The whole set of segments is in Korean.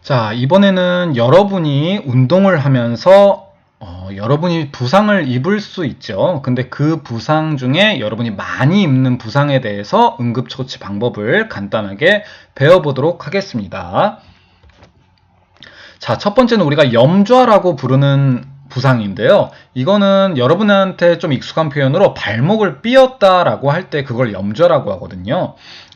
자, 이번에는 여러분이 운동을 하면서 여러분이 부상을 입을 수 있죠. 근데 그 부상 중에 여러분이 많이 입는 부상에 대해서 응급처치 방법을 간단하게 배워보도록 하겠습니다. 자, 첫 번째는 우리가 염좌라고 부르는 부상인데요. 이거는 여러분한테 좀 익숙한 표현으로 발목을 삐었다라고 할 때 그걸 염좌라고 하거든요.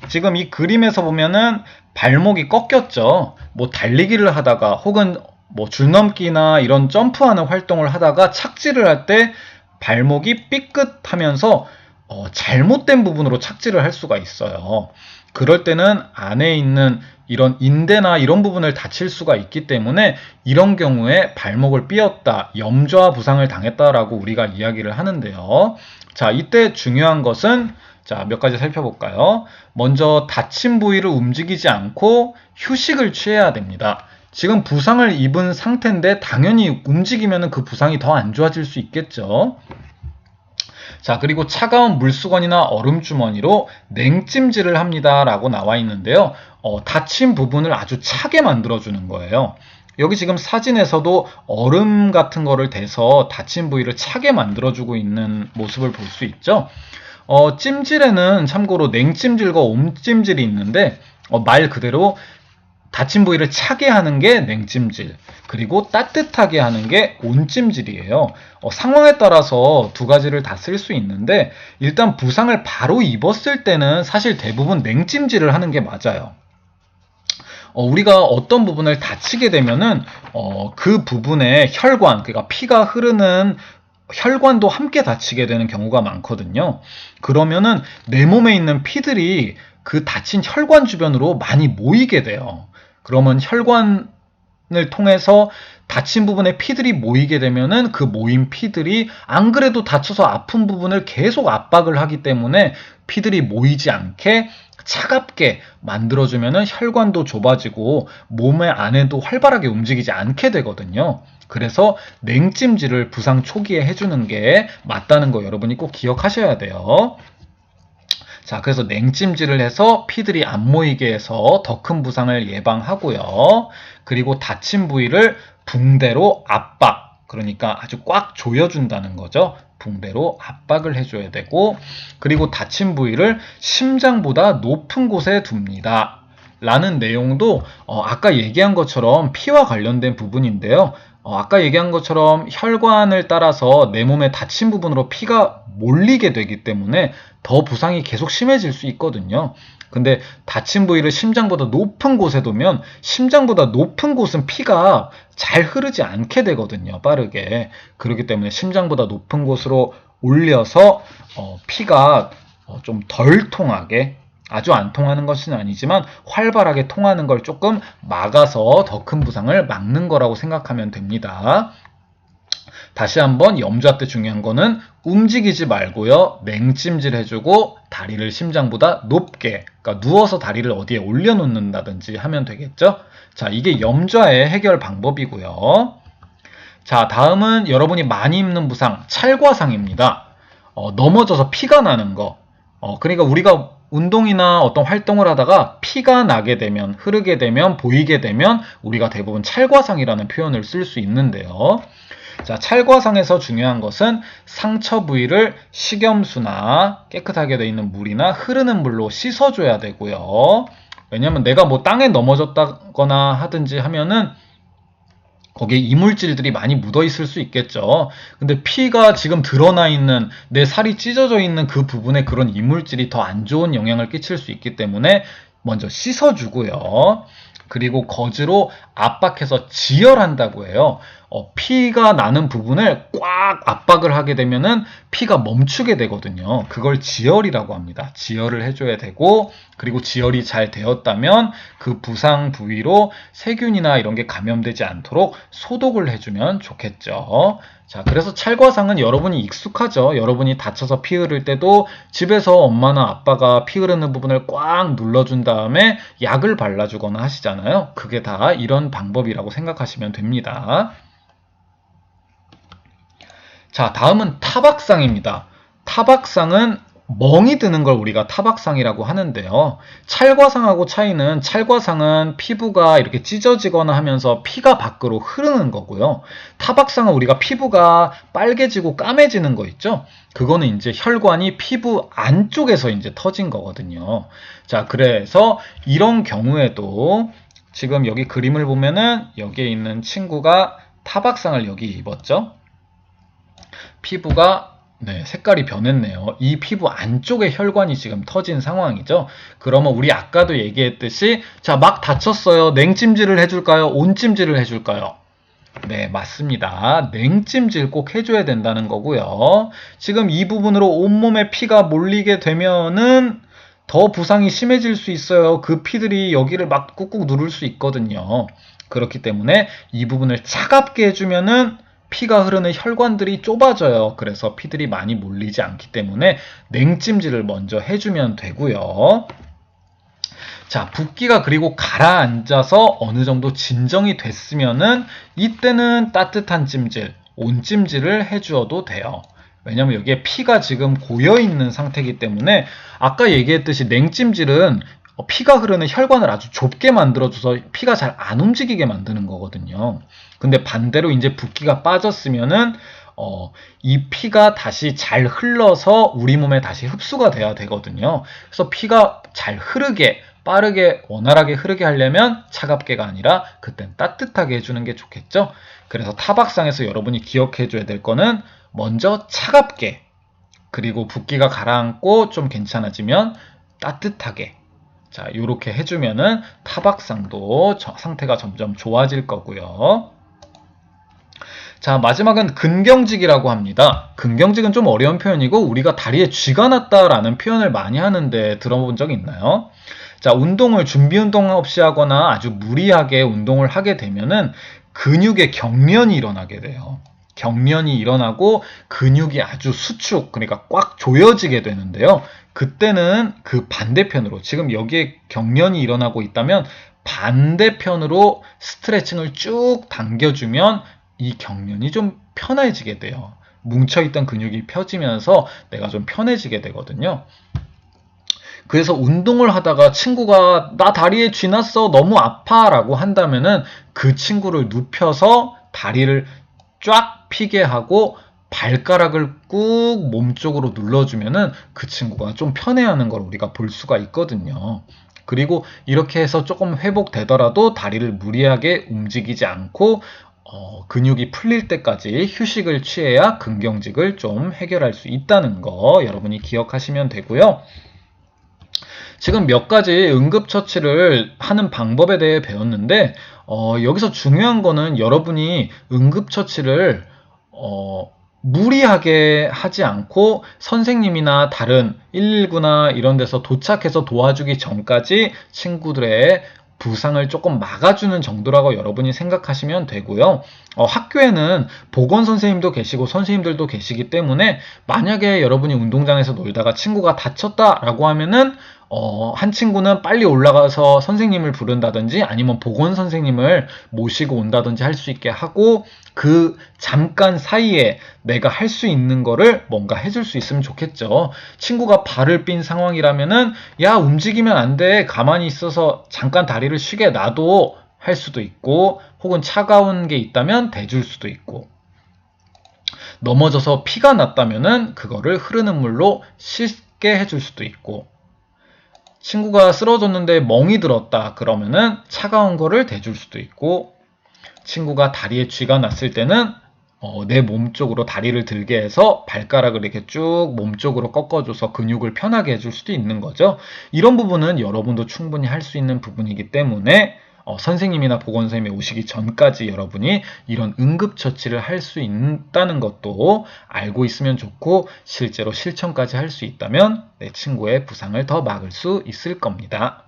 지금 이 그림에서 보면은 발목이 꺾였죠. 뭐 달리기를 하다가 혹은 뭐 줄넘기나 이런 점프하는 활동을 하다가 착지를 할 때 발목이 삐끗하면서 잘못된 부분으로 착지를 할 수가 있어요. 그럴 때는 안에 있는 이런 인대나 이런 부분을 다칠 수가 있기 때문에 이런 경우에 발목을 삐었다, 염좌 부상을 당했다라고 우리가 이야기를 하는데요. 자, 이때 중요한 것은 자, 몇 가지 살펴볼까요? 먼저 다친 부위를 움직이지 않고 휴식을 취해야 됩니다. 지금 부상을 입은 상태인데 당연히 움직이면 그 부상이 더 안 좋아질 수 있겠죠. 자, 그리고 차가운 물수건이나 얼음주머니로 냉찜질을 합니다 라고 나와 있는데요. 다친 부분을 아주 차게 만들어주는 거예요. 여기 지금 사진에서도 얼음 같은 거를 대서 다친 부위를 차게 만들어주고 있는 모습을 볼 수 있죠. 찜질에는 참고로 냉찜질과 온찜질이 있는데 말 그대로 다친 부위를 차게 하는 게 냉찜질, 그리고 따뜻하게 하는 게 온찜질이에요. 상황에 따라서 두 가지를 다 쓸 수 있는데 일단 부상을 바로 입었을 때는 사실 대부분 냉찜질을 하는 게 맞아요. 우리가 어떤 부분을 다치게 되면은 그 부분에 혈관, 그러니까 피가 흐르는 혈관도 함께 다치게 되는 경우가 많거든요. 그러면은 내 몸에 있는 피들이 그 다친 혈관 주변으로 많이 모이게 돼요. 그러면 혈관을 통해서 다친 부분에 피들이 모이게 되면은 그 모인 피들이 안 그래도 다쳐서 아픈 부분을 계속 압박을 하기 때문에 피들이 모이지 않게 차갑게 만들어주면은 혈관도 좁아지고 몸의 안에도 활발하게 움직이지 않게 되거든요. 그래서 냉찜질을 부상 초기에 해주는 게 맞다는 거 여러분이 꼭 기억하셔야 돼요. 자, 그래서 냉찜질을 해서 피들이 안 모이게 해서 더 큰 부상을 예방하고요. 그리고 다친 부위를 붕대로 압박, 그러니까 아주 꽉 조여준다는 거죠. 붕대로 압박을 해줘야 되고, 그리고 다친 부위를 심장보다 높은 곳에 둡니다. 라는 내용도 아까 얘기한 것처럼 피와 관련된 부분인데요. 아까 얘기한 것처럼 혈관을 따라서 내 몸에 다친 부분으로 피가 몰리게 되기 때문에 더 부상이 계속 심해질 수 있거든요. 근데 다친 부위를 심장보다 높은 곳에 두면 심장보다 높은 곳은 피가 잘 흐르지 않게 되거든요. 빠르게. 그렇기 때문에 심장보다 높은 곳으로 올려서 피가 좀 덜 통하게, 아주 안 통하는 것은 아니지만 활발하게 통하는 걸 조금 막아서 더 큰 부상을 막는 거라고 생각하면 됩니다. 다시 한번 염좌 때 중요한 거는 움직이지 말고요. 냉찜질 해주고 다리를 심장보다 높게, 그러니까 누워서 다리를 어디에 올려놓는다든지 하면 되겠죠. 자, 이게 염좌의 해결 방법이고요. 자, 다음은 여러분이 많이 입는 부상, 찰과상입니다. 넘어져서 피가 나는 거. 그러니까 우리가 운동이나 어떤 활동을 하다가 피가 나게 되면, 흐르게 되면, 보이게 되면 우리가 대부분 찰과상이라는 표현을 쓸 수 있는데요. 자, 찰과상에서 중요한 것은 상처 부위를 식염수나 깨끗하게 되어 있는 물이나 흐르는 물로 씻어줘야 되고요. 왜냐면 내가 뭐 땅에 넘어졌다거나 하든지 하면은 거기에 이물질들이 많이 묻어 있을 수 있겠죠. 근데 피가 지금 드러나 있는, 내 살이 찢어져 있는 그 부분에 그런 이물질이 더 안 좋은 영향을 끼칠 수 있기 때문에 먼저 씻어주고요. 그리고 거즈로 압박해서 지혈한다고 해요. 피가 나는 부분을 꽉 압박을 하게 되면은 피가 멈추게 되거든요. 그걸 지혈이라고 합니다. 지혈을 해줘야 되고, 그리고 지혈이 잘 되었다면 그 부상 부위로 세균이나 이런 게 감염되지 않도록 소독을 해주면 좋겠죠. 자, 그래서 찰과상은 여러분이 익숙하죠. 여러분이 다쳐서 피 흐를 때도 집에서 엄마나 아빠가 피 흐르는 부분을 꽉 눌러준 다음에 약을 발라주거나 하시잖아요. 그게 다 이런 방법이라고 생각하시면 됩니다. 자, 다음은 타박상입니다. 타박상은 멍이 드는 걸 우리가 타박상이라고 하는데요. 찰과상하고 차이는 찰과상은 피부가 이렇게 찢어지거나 하면서 피가 밖으로 흐르는 거고요. 타박상은 우리가 피부가 빨개지고 까매지는 거 있죠? 그거는 이제 혈관이 피부 안쪽에서 이제 터진 거거든요. 자, 그래서 이런 경우에도 지금 여기 그림을 보면은 여기에 있는 친구가 타박상을 여기 입었죠? 피부가 색깔이 변했네요. 이 피부 안쪽에 혈관이 지금 터진 상황이죠. 그러면 우리 아까도 얘기했듯이 자, 막 다쳤어요. 냉찜질을 해줄까요? 온찜질을 해줄까요? 네, 맞습니다. 냉찜질 꼭 해줘야 된다는 거고요. 지금 이 부분으로 온몸에 피가 몰리게 되면은 더 부상이 심해질 수 있어요. 그 피들이 여기를 막 꾹꾹 누를 수 있거든요. 그렇기 때문에 이 부분을 차갑게 해주면은 피가 흐르는 혈관들이 좁아져요. 그래서 피들이 많이 몰리지 않기 때문에 냉찜질을 먼저 해주면 되고요. 자, 붓기가 그리고 가라앉아서 어느 정도 진정이 됐으면은 이때는 따뜻한 찜질, 온찜질을 해주어도 돼요. 왜냐면 여기에 피가 지금 고여있는 상태이기 때문에 아까 얘기했듯이 냉찜질은 피가 흐르는 혈관을 아주 좁게 만들어줘서 피가 잘 안 움직이게 만드는 거거든요. 근데 반대로 이제 붓기가 빠졌으면은 이 피가 다시 잘 흘러서 우리 몸에 다시 흡수가 돼야 되거든요. 그래서 피가 잘 흐르게 빠르게 원활하게 흐르게 하려면 차갑게가 아니라 그땐 따뜻하게 해주는 게 좋겠죠. 그래서 타박상에서 여러분이 기억해 줘야 될 거는 먼저 차갑게, 그리고 붓기가 가라앉고 좀 괜찮아지면 따뜻하게, 자, 요렇게 해주면은 타박상도 상태가 점점 좋아질 거고요. 자, 마지막은 근경직이라고 합니다. 근경직은 좀 어려운 표현이고 우리가 다리에 쥐가 났다라는 표현을 많이 하는데 들어본 적 있나요? 자, 준비 운동 없이 하거나 아주 무리하게 운동을 하게 되면은 근육의 경련이 일어나게 돼요. 경련이 일어나고 근육이 아주 수축, 그러니까 꽉 조여지게 되는데요. 그때는 그 반대편으로, 지금 여기에 경련이 일어나고 있다면 반대편으로 스트레칭을 쭉 당겨주면 이 경련이 좀 편해지게 돼요. 뭉쳐있던 근육이 펴지면서 내가 좀 편해지게 되거든요. 그래서 운동을 하다가 친구가 나 다리에 쥐 났어 너무 아파 라고 한다면은 그 친구를 눕혀서 다리를 쫙 피게 하고 발가락을 꾹 몸쪽으로 눌러주면은 그 친구가 좀 편해하는 걸 우리가 볼 수가 있거든요. 그리고 이렇게 해서 조금 회복되더라도 다리를 무리하게 움직이지 않고 근육이 풀릴 때까지 휴식을 취해야 근경직을 좀 해결할 수 있다는 거 여러분이 기억하시면 되고요. 지금 몇 가지 응급처치를 하는 방법에 대해 배웠는데 여기서 중요한 거는 여러분이 응급처치를 무리하게 하지 않고 선생님이나 다른 119나 이런 데서 도착해서 도와주기 전까지 친구들의 부상을 조금 막아주는 정도라고 여러분이 생각하시면 되고요. 학교에는 보건 선생님도 계시고 선생님들도 계시기 때문에 만약에 여러분이 운동장에서 놀다가 친구가 다쳤다라고 하면은 한 친구는 빨리 올라가서 선생님을 부른다든지 아니면 보건 선생님을 모시고 온다든지 할 수 있게 하고 그 잠깐 사이에 내가 할 수 있는 거를 뭔가 해줄 수 있으면 좋겠죠. 친구가 발을 삔 상황이라면은 야 움직이면 안 돼. 가만히 있어서 잠깐 다리를 쉬게 놔도 할 수도 있고 혹은 차가운 게 있다면 대줄 수도 있고 넘어져서 피가 났다면은 그거를 흐르는 물로 씻게 해줄 수도 있고 친구가 쓰러졌는데 멍이 들었다 그러면은 차가운 거를 대줄 수도 있고 친구가 다리에 쥐가 났을 때는 내 몸 쪽으로 다리를 들게 해서 발가락을 이렇게 쭉 몸 쪽으로 꺾어줘서 근육을 편하게 해줄 수도 있는 거죠. 이런 부분은 여러분도 충분히 할 수 있는 부분이기 때문에 선생님이나 보건 선생님이 오시기 전까지 여러분이 이런 응급처치를 할 수 있다는 것도 알고 있으면 좋고 실제로 실천까지 할 수 있다면 내 친구의 부상을 더 막을 수 있을 겁니다.